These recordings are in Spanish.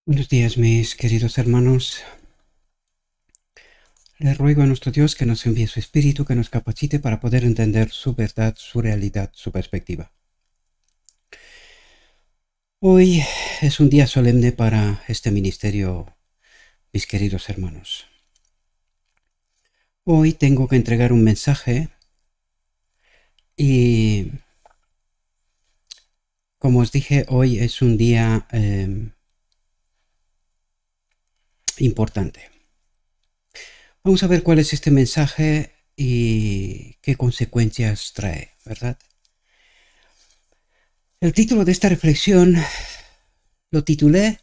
Buenos días, mis queridos hermanos. Le ruego a nuestro Dios que nos envíe su Espíritu, que nos capacite para poder entender su verdad, su realidad, su perspectiva. Hoy es un día solemne para este ministerio, mis queridos hermanos. Hoy tengo que entregar un mensaje y, como os dije, hoy es un día importante. Vamos a ver cuál es este mensaje y qué consecuencias trae, ¿verdad? El título de esta reflexión lo titulé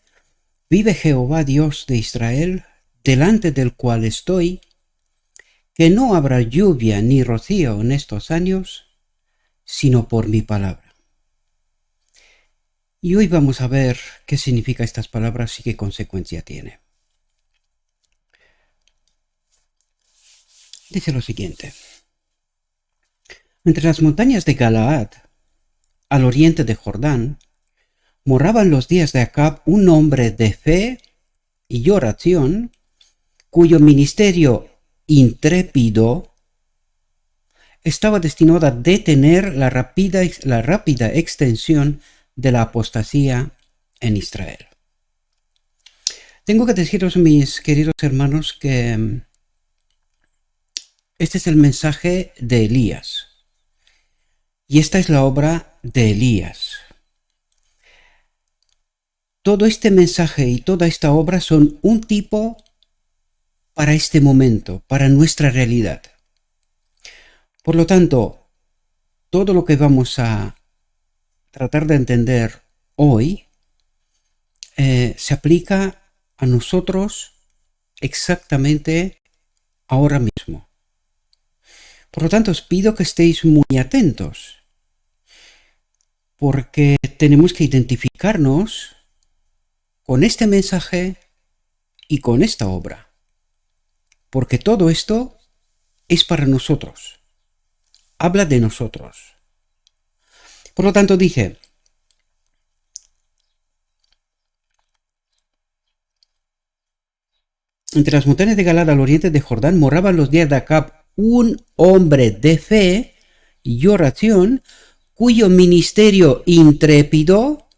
«Vive Jehová Dios de Israel, delante del cual estoy, que no habrá lluvia ni rocío en estos años, sino por mi palabra». Y hoy vamos a ver qué significa estas palabras y qué consecuencia tiene. Dice lo siguiente: entre las montañas de Galaad, al oriente de Jordán, moraba en los días de Acab un hombre de fe y oración, cuyo ministerio intrépido estaba destinado a detener la rápida extensión de la apostasía en Israel. Tengo que deciros, mis queridos hermanos, que este es el mensaje de Elías. Y esta es la obra de Elías. Todo este mensaje y toda esta obra son un tipo para este momento, para nuestra realidad. Por lo tanto, todo lo que vamos a tratar de entender hoy se aplica a nosotros exactamente ahora mismo. Por lo tanto, os pido que estéis muy atentos, porque tenemos que identificarnos con este mensaje y con esta obra, porque todo esto es para nosotros, habla de nosotros. Por lo tanto, dije, entre las montañas de Galaad al oriente de Jordán moraba en los días de Acab un hombre de fe y oración, cuyo ministerio intrépido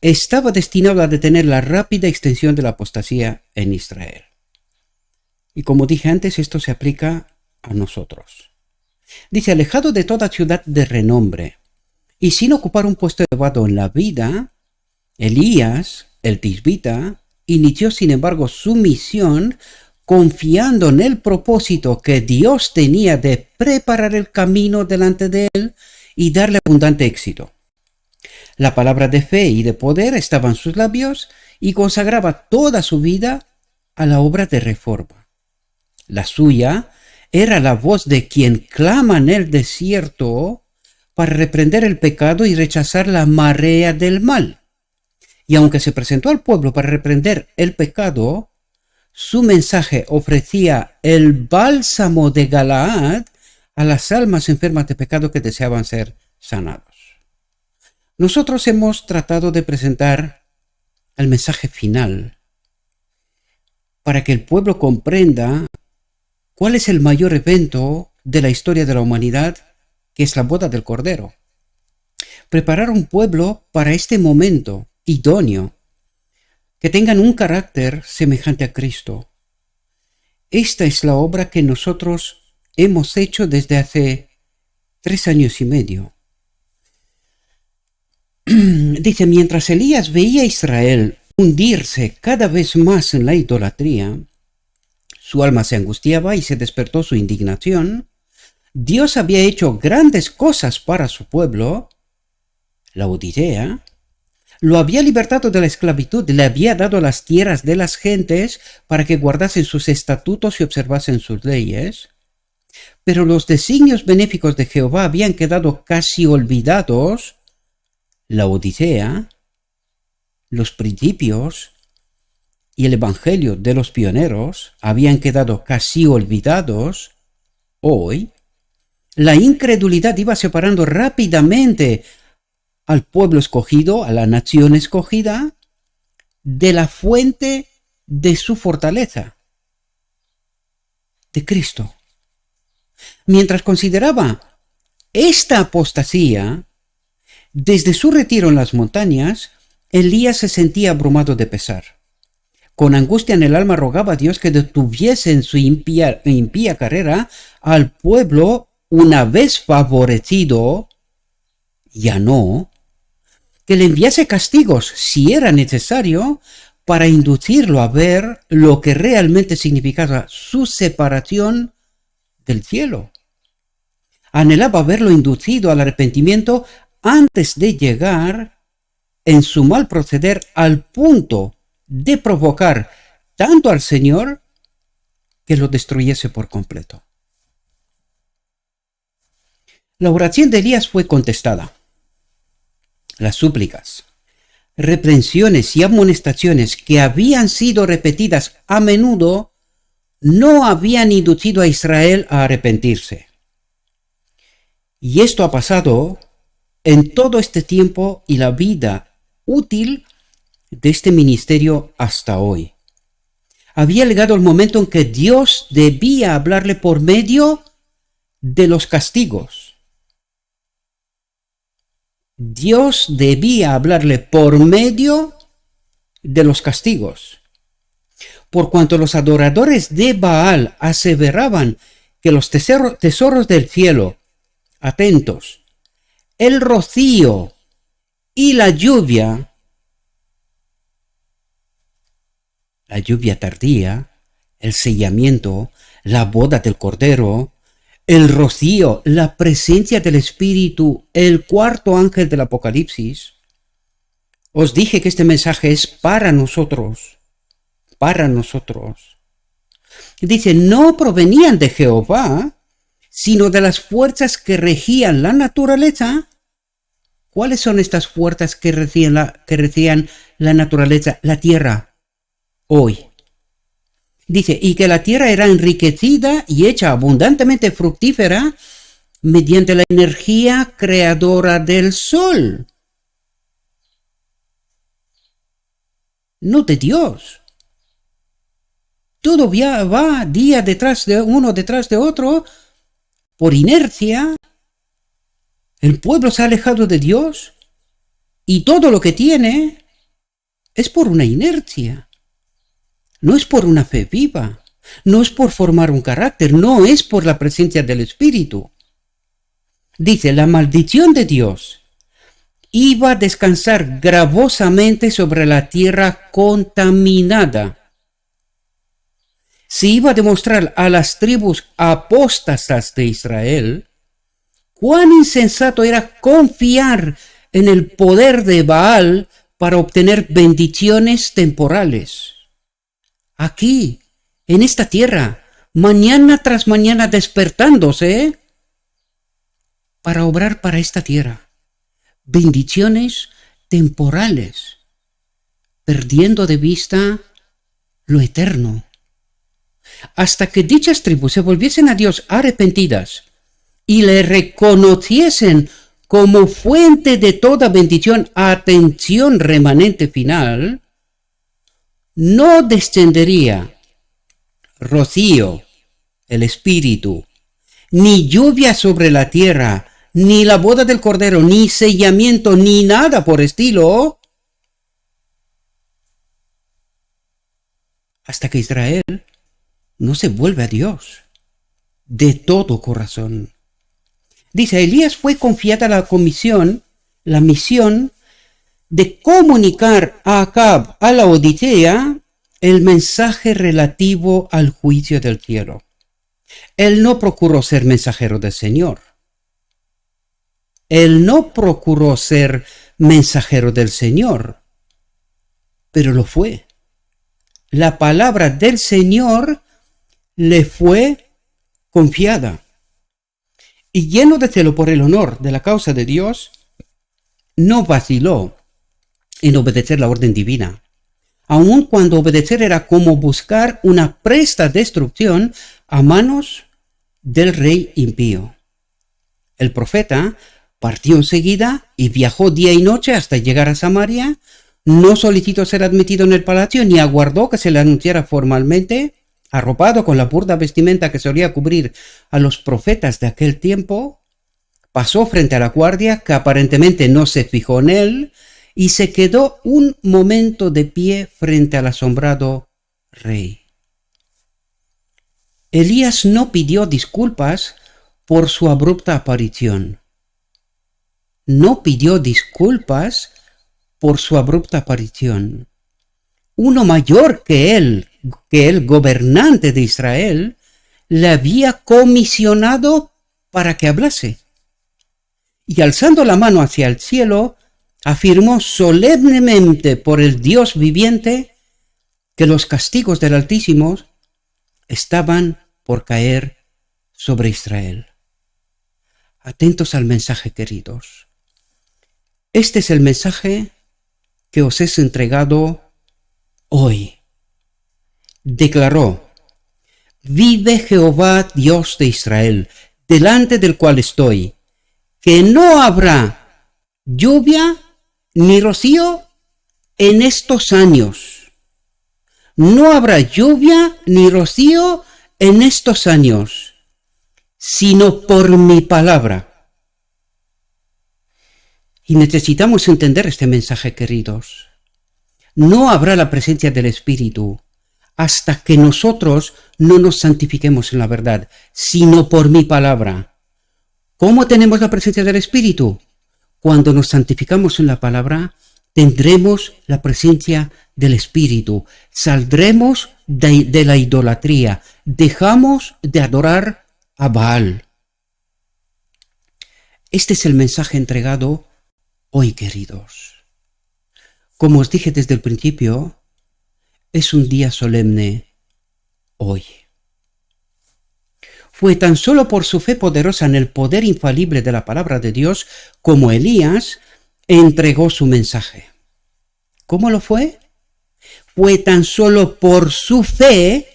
estaba destinado a detener la rápida extensión de la apostasía en Israel. Y como dije antes, esto se aplica a nosotros. Dice, alejado de toda ciudad de renombre y sin ocupar un puesto elevado en la vida, Elías, el tisbita, inició sin embargo su misión confiando en el propósito que Dios tenía de preparar el camino delante de él y darle abundante éxito. La palabra de fe y de poder estaba en sus labios y consagraba toda su vida a la obra de reforma. La suya era la voz de quien clama en el desierto para reprender el pecado y rechazar la marea del mal. Y aunque se presentó al pueblo para reprender el pecado, su mensaje ofrecía el bálsamo de Galaad a las almas enfermas de pecado que deseaban ser sanados. Nosotros hemos tratado de presentar el mensaje final para que el pueblo comprenda cuál es el mayor evento de la historia de la humanidad, que es la boda del Cordero. Preparar un pueblo para este momento idóneo, que tengan un carácter semejante a Cristo. Esta es la obra que nosotros hemos hecho desde hace 3 años y medio. Dice, mientras Elías veía a Israel hundirse cada vez más en la idolatría, su alma se angustiaba y se despertó su indignación. Dios había hecho grandes cosas para su pueblo, la Odisea, lo había libertado de la esclavitud, le había dado las tierras de las gentes para que guardasen sus estatutos y observasen sus leyes, pero los designios benéficos de Jehová habían quedado casi olvidados. La Odisea, los principios y el evangelio de los pioneros habían quedado casi olvidados. Hoy, la incredulidad iba separando rápidamente al pueblo escogido, a la nación escogida, de la fuente de su fortaleza, de Cristo. Mientras consideraba esta apostasía, desde su retiro en las montañas, Elías se sentía abrumado de pesar. Con angustia en el alma rogaba a Dios que detuviese en su impía carrera al pueblo una vez favorecido, ya no, que le enviase castigos si era necesario para inducirlo a ver lo que realmente significaba su separación del cielo. Anhelaba verlo inducido al arrepentimiento antes de llegar en su mal proceder al punto de provocar tanto al Señor que lo destruyese por completo. La oración de Elías fue contestada. Las súplicas, reprensiones y amonestaciones que habían sido repetidas a menudo no habían inducido a Israel a arrepentirse. Y esto ha pasado en todo este tiempo y la vida útil de este ministerio hasta hoy. Había llegado el momento en que Dios debía hablarle por medio de los castigos. Dios debía hablarle por medio de los castigos. Por cuanto los adoradores de Baal aseveraban que los tesoros del cielo, atentos, el rocío y la lluvia tardía, el sellamiento, la boda del Cordero, el rocío, la presencia del Espíritu, el cuarto ángel del Apocalipsis. Os dije que este mensaje es para nosotros. Dice, no provenían de Jehová, sino de las fuerzas que regían la naturaleza. ¿Cuáles son estas fuerzas que regían la naturaleza? La tierra, hoy. Dice, y que la tierra era enriquecida y hecha abundantemente fructífera mediante la energía creadora del sol. No de Dios. Todo va día detrás de uno, detrás de otro, por inercia. El pueblo se ha alejado de Dios y todo lo que tiene es por una inercia. No es por una fe viva, no es por formar un carácter, no es por la presencia del Espíritu. Dice, la maldición de Dios iba a descansar gravosamente sobre la tierra contaminada. Se iba a demostrar a las tribus apóstatas de Israel cuán insensato era confiar en el poder de Baal para obtener bendiciones temporales. Aquí, en esta tierra, mañana tras mañana despertándose para obrar para esta tierra. Bendiciones temporales, perdiendo de vista lo eterno. Hasta que dichas tribus se volviesen a Dios arrepentidas y le reconociesen como fuente de toda bendición, atención remanente final, no descendería rocío, el Espíritu, ni lluvia sobre la tierra, ni la boda del Cordero, ni sellamiento, ni nada por estilo, hasta que Israel no se vuelve a Dios de todo corazón. Dice, a Elías fue confiada la misión de comunicar a Acab, a la Odisea, el mensaje relativo al juicio del cielo. Él no procuró ser mensajero del Señor. Pero lo fue. La palabra del Señor le fue confiada. Y lleno de celo por el honor de la causa de Dios, no vaciló en obedecer la orden divina, aun cuando obedecer era como buscar una presta destrucción a manos del rey impío. El profeta partió enseguida y viajó día y noche hasta llegar a Samaria, No solicitó ser admitido en el palacio ni aguardó que se le anunciara formalmente. Arropado con la burda vestimenta que solía cubrir a los profetas de aquel tiempo, pasó frente a la guardia, que aparentemente no se fijó en él, y se quedó un momento de pie frente al asombrado rey. Elías no pidió disculpas por su abrupta aparición. No pidió disculpas por su abrupta aparición. Uno mayor que el gobernante de Israel, le había comisionado para que hablase. Y alzando la mano hacia el cielo, afirmó solemnemente por el Dios viviente que los castigos del Altísimo estaban por caer sobre Israel. Atentos al mensaje, queridos. Este es el mensaje que os es entregado hoy. Declaró: vive Jehová Dios de Israel, delante del cual estoy, que no habrá lluvia ni rocío en estos años. No habrá lluvia ni rocío en estos años, sino por mi palabra. Y necesitamos entender este mensaje, queridos. No habrá la presencia del Espíritu hasta que nosotros no nos santifiquemos en la verdad, sino por mi palabra. ¿Cómo tenemos la presencia del Espíritu? Cuando nos santificamos en la palabra, tendremos la presencia del Espíritu. Saldremos de la idolatría. Dejamos de adorar a Baal. Este es el mensaje entregado hoy, queridos. Como os dije desde el principio, es un día solemne hoy. Fue tan solo por su fe poderosa en el poder infalible de la palabra de Dios como Elías entregó su mensaje. ¿Cómo lo fue? Fue tan solo por su fe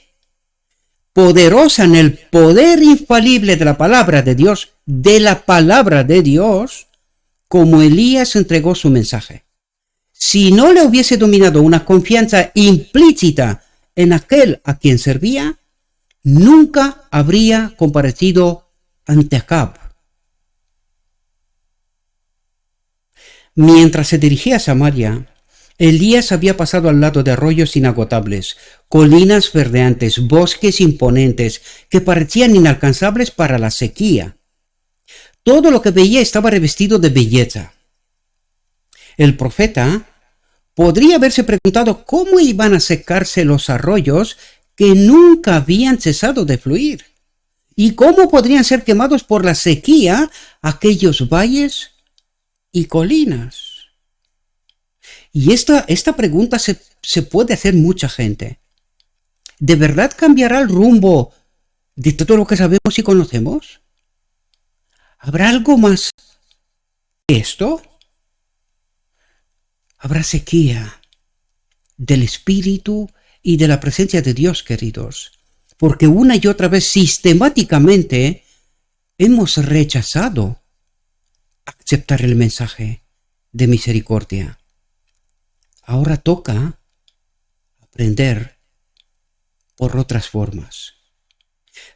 poderosa en el poder infalible de la palabra de Dios, como Elías entregó su mensaje. Si no le hubiese dominado una confianza implícita en aquel a quien servía, nunca habría comparecido ante Acab. Mientras se dirigía a Samaria, Elías había pasado al lado de arroyos inagotables, colinas verdeantes, bosques imponentes que parecían inalcanzables para la sequía. Todo lo que veía estaba revestido de belleza. El profeta podría haberse preguntado cómo iban a secarse los arroyos que nunca habían cesado de fluir, y cómo podrían ser quemados por la sequía aquellos valles y colinas. Y esta pregunta se puede hacer mucha gente. ¿De verdad cambiará el rumbo de todo lo que sabemos y conocemos? ¿Habrá algo más que esto? Habrá sequía del Espíritu y de la presencia de Dios, queridos, porque una y otra vez sistemáticamente hemos rechazado aceptar el mensaje de misericordia. Ahora toca aprender por otras formas.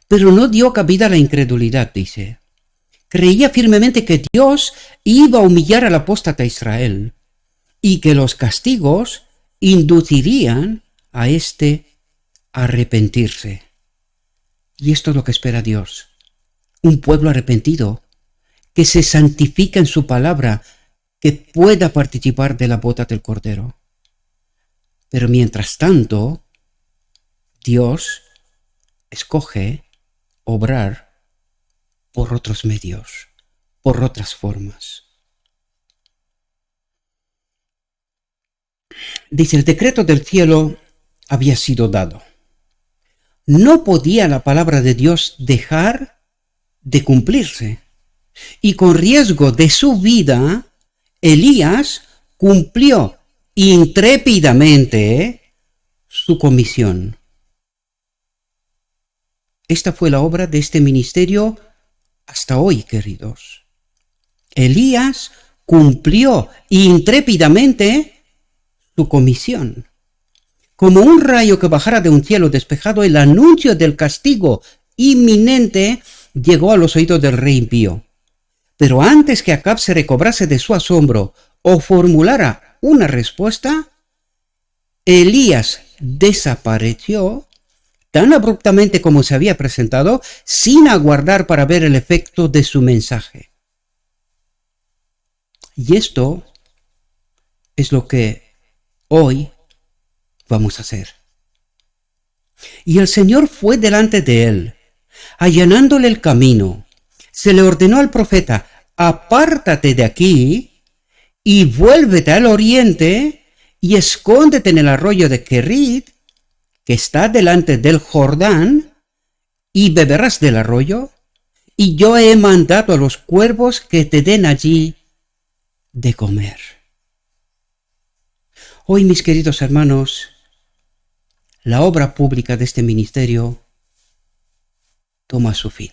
Pero no dio cabida a la incredulidad, dice. Creía firmemente que Dios iba a humillar al apóstata Israel y que los castigos inducirían a éste a arrepentirse. Y esto es lo que espera Dios. Un pueblo arrepentido, que se santifica en su palabra, que pueda participar de la boda del Cordero. Pero mientras tanto, Dios escoge obrar por otros medios, por otras formas. Dice, el decreto del cielo había sido dado. No podía la palabra de Dios dejar de cumplirse. Y con riesgo de su vida, Elías cumplió intrépidamente su comisión. Esta fue la obra de este ministerio hasta hoy, queridos. Elías cumplió intrépidamente su comisión. Como un rayo que bajara de un cielo despejado, el anuncio del castigo inminente llegó a los oídos del rey impío. Pero antes que Acab se recobrase de su asombro o formulara una respuesta, Elías desapareció tan abruptamente como se había presentado, sin aguardar para ver el efecto de su mensaje. Y esto es lo que hoy vamos a hacer. Y el Señor fue delante de él, allanándole el camino. Se le ordenó al profeta: apártate de aquí y vuélvete al oriente y escóndete en el arroyo de Kerit, que está delante del Jordán, y beberás del arroyo, y yo he mandado a los cuervos que te den allí de comer. Hoy, mis queridos hermanos, la obra pública de este ministerio toma su fin.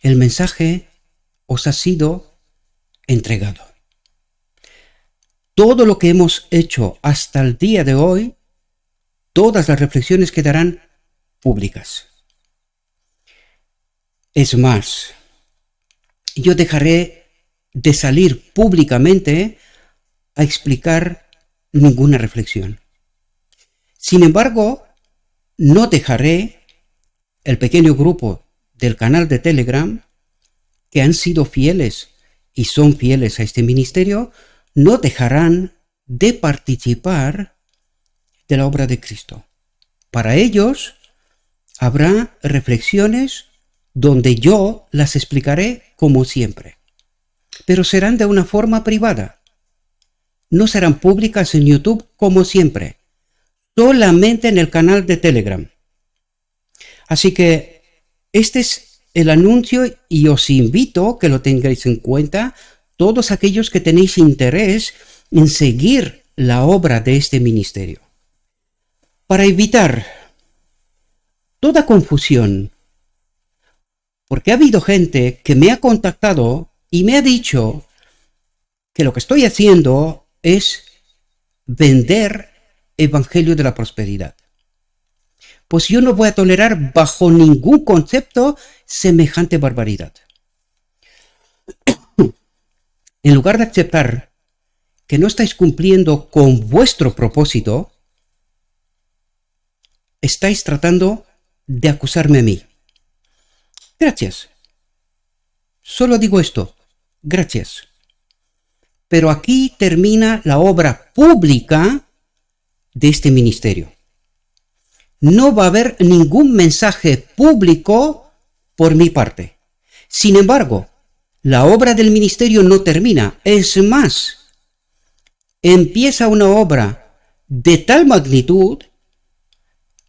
El mensaje os ha sido entregado. Todo lo que hemos hecho hasta el día de hoy, todas las reflexiones quedarán públicas. Es más, yo dejaré de salir públicamente a explicar ninguna reflexión. Sin embargo, no dejaré el pequeño grupo del canal de Telegram, que han sido fieles y son fieles a este ministerio, no dejarán de participar de la obra de Cristo. Para ellos habrá reflexiones donde yo las explicaré como siempre, pero serán de una forma privada. No serán públicas en YouTube como siempre, solamente en el canal de Telegram. Así que este es el anuncio y os invito a que lo tengáis en cuenta todos aquellos que tenéis interés en seguir la obra de este ministerio. Para evitar toda confusión, porque ha habido gente que me ha contactado y me ha dicho que lo que estoy haciendo es vender evangelio de la prosperidad. Pues yo no voy a tolerar bajo ningún concepto semejante barbaridad. En lugar de aceptar que no estáis cumpliendo con vuestro propósito, estáis tratando de acusarme a mí. Gracias. Solo digo esto. Gracias. Pero aquí termina la obra pública de este ministerio. No va a haber ningún mensaje público por mi parte. Sin embargo, la obra del ministerio no termina. Es más, empieza una obra de tal magnitud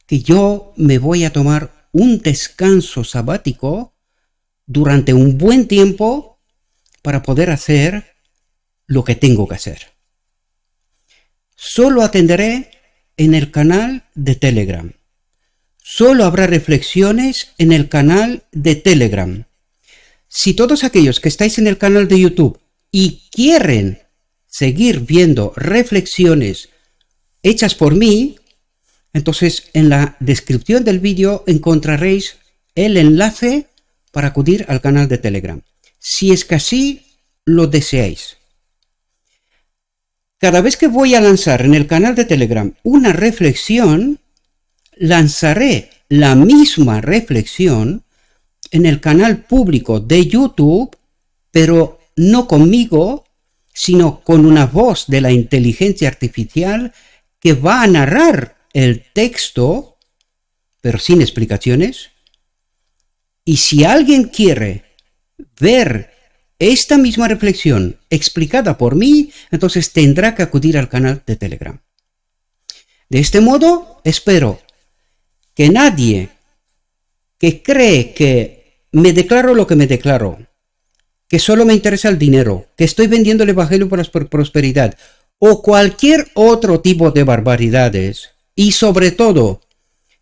que yo me voy a tomar un descanso sabático durante un buen tiempo para poder hacer lo que tengo que hacer. Solo atenderé en el canal de Telegram. Solo habrá reflexiones en el canal de Telegram. Si todos aquellos que estáis en el canal de YouTube y quieren seguir viendo reflexiones hechas por mí, entonces en la descripción del vídeo encontraréis el enlace para acudir al canal de Telegram, si es que así lo deseáis. Cada vez que voy a lanzar en el canal de Telegram una reflexión, lanzaré la misma reflexión en el canal público de YouTube, pero no conmigo, sino con una voz de la inteligencia artificial que va a narrar el texto, pero sin explicaciones. Y si alguien quiere ver esta misma reflexión explicada por mí, entonces tendrá que acudir al canal de Telegram. De este modo, espero que nadie que cree que me declaro lo que me declaro, que solo me interesa el dinero, que estoy vendiendo el evangelio por la prosperidad, o cualquier otro tipo de barbaridades, y sobre todo,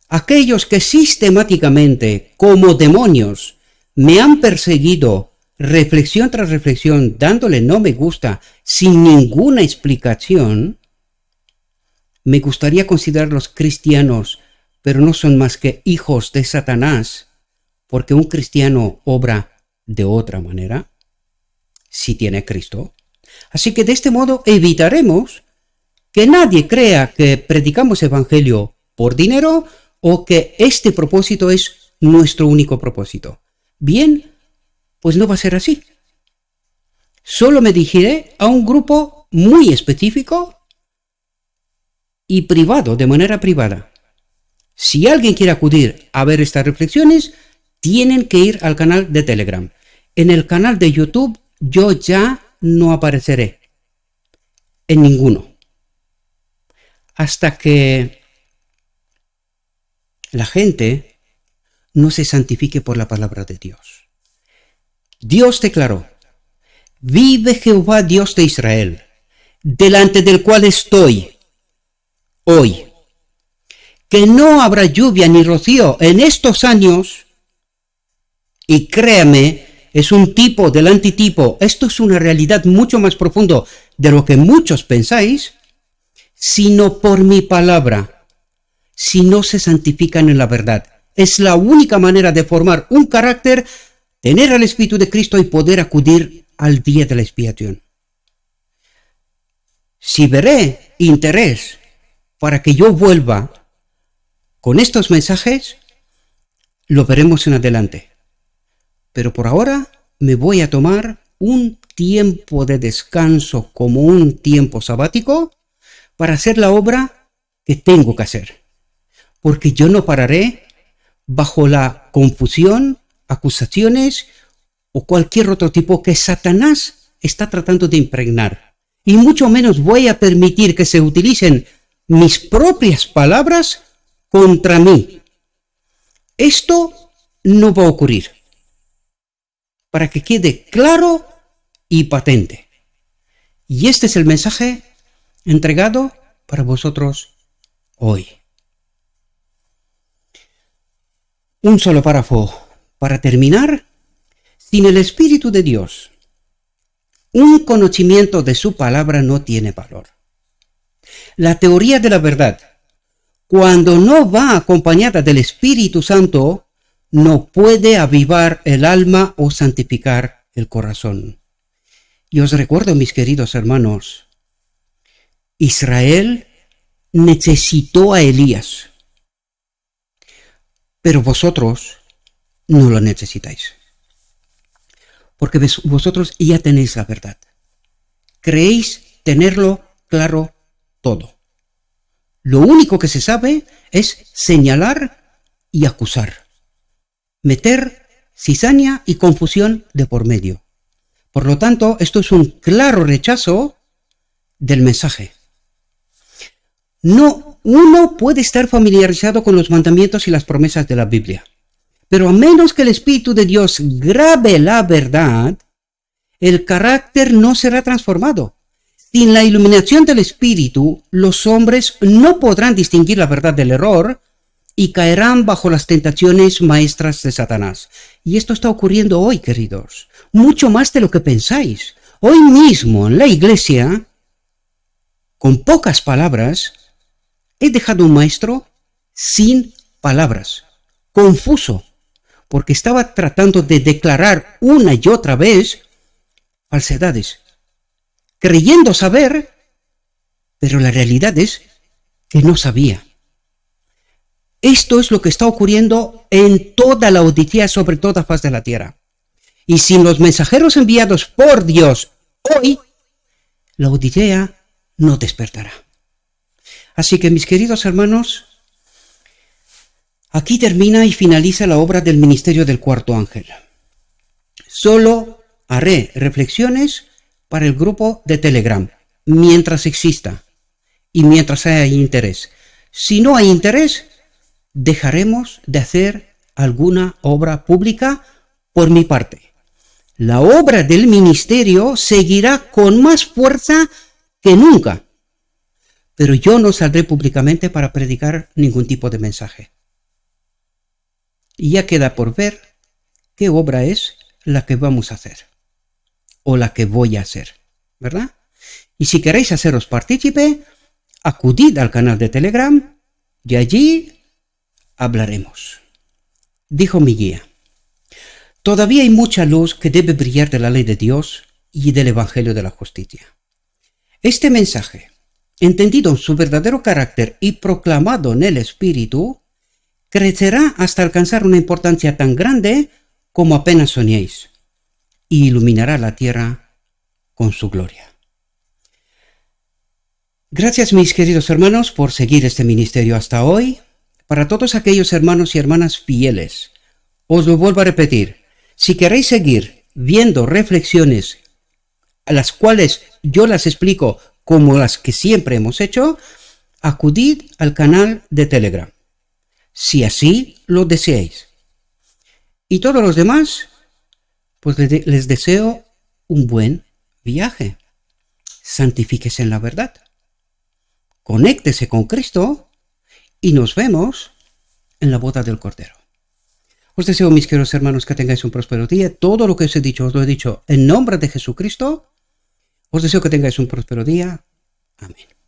aquellos que sistemáticamente, como demonios, me han perseguido reflexión tras reflexión, dándole no me gusta, sin ninguna explicación, me gustaría considerarlos cristianos, pero no son más que hijos de Satanás, porque un cristiano obra de otra manera, si tiene a Cristo. Así que de este modo evitaremos que nadie crea que predicamos evangelio por dinero o que este propósito es nuestro único propósito. Bien, pues no va a ser así. Solo me dirigiré a un grupo muy específico y privado, de manera privada. Si alguien quiere acudir a ver estas reflexiones, tienen que ir al canal de Telegram. En el canal de YouTube yo ya no apareceré en ninguno, hasta que la gente no se santifique por la palabra de Dios. Dios declaró: vive Jehová Dios de Israel, delante del cual estoy hoy, que no habrá lluvia ni rocío en estos años. Y créame, es un tipo del antitipo. Esto es una realidad mucho más profundo de lo que muchos pensáis, sino por mi palabra, si no se santifican en la verdad. Es la única manera de formar un carácter, tener al Espíritu de Cristo y poder acudir al día de la expiación. Si veré interés para que yo vuelva con estos mensajes, lo veremos en adelante. Pero por ahora me voy a tomar un tiempo de descanso como un tiempo sabático para hacer la obra que tengo que hacer. Porque yo no pararé bajo la confusión, acusaciones o cualquier otro tipo que Satanás está tratando de impregnar. Y mucho menos voy a permitir que se utilicen mis propias palabras contra mí. Esto no va a ocurrir. Para que quede claro y patente. Y este es el mensaje entregado para vosotros hoy. Un solo párrafo para terminar. Sin el Espíritu de Dios, un conocimiento de su palabra no tiene valor. La teoría de la verdad, cuando no va acompañada del Espíritu Santo, no puede avivar el alma o santificar el corazón. Y os recuerdo, mis queridos hermanos, Israel necesitó a Elías, pero vosotros no lo necesitáis, porque vosotros ya tenéis la verdad. Creéis tenerlo claro todo. Lo único que se sabe es señalar y acusar. Meter cizaña y confusión de por medio. Por lo tanto, esto es un claro rechazo del mensaje. No, uno puede estar familiarizado con los mandamientos y las promesas de la Biblia, pero a menos que el Espíritu de Dios grabe la verdad, el carácter no será transformado. Sin la iluminación del Espíritu, los hombres no podrán distinguir la verdad del error y caerán bajo las tentaciones maestras de Satanás. Y esto está ocurriendo hoy, queridos, mucho más de lo que pensáis. Hoy mismo en la iglesia, con pocas palabras, he dejado un maestro sin palabras, confuso, porque estaba tratando de declarar una y otra vez falsedades, creyendo saber, pero la realidad es que no sabía. Esto es lo que está ocurriendo en toda la Odisea, sobre toda faz de la tierra. Y sin los mensajeros enviados por Dios hoy, la Odisea no despertará. Así que, mis queridos hermanos, aquí termina y finaliza la obra del ministerio del cuarto ángel. Solo haré reflexiones para el grupo de Telegram, mientras exista y mientras haya interés. Si no hay interés, dejaremos de hacer alguna obra pública por mi parte. La obra del ministerio seguirá con más fuerza que nunca, pero yo no saldré públicamente para predicar ningún tipo de mensaje. Y ya queda por ver qué obra es la que vamos a hacer. o la que voy a hacer, ¿verdad? Y si queréis haceros partícipe, acudid al canal de Telegram y allí hablaremos. Dijo mi guía: todavía hay mucha luz que debe brillar de la ley de Dios y del Evangelio de la Justicia. Este mensaje, entendido en su verdadero carácter y proclamado en el Espíritu, crecerá hasta alcanzar una importancia tan grande como apenas soñéis, y iluminará la tierra con su gloria. Gracias, mis queridos hermanos, por seguir este ministerio hasta hoy. Para todos aquellos hermanos y hermanas fieles, os lo vuelvo a repetir: si queréis seguir viendo reflexiones a las cuales yo las explico como las que siempre hemos hecho, acudid al canal de Telegram, si así lo deseáis. Y todos los demás, pues les deseo un buen viaje. Santifíquese en la verdad. Conéctese con Cristo y nos vemos en la boda del Cordero. Os deseo, mis queridos hermanos, que tengáis un próspero día. Todo lo que os he dicho, os lo he dicho en nombre de Jesucristo. Os deseo que tengáis un próspero día. Amén.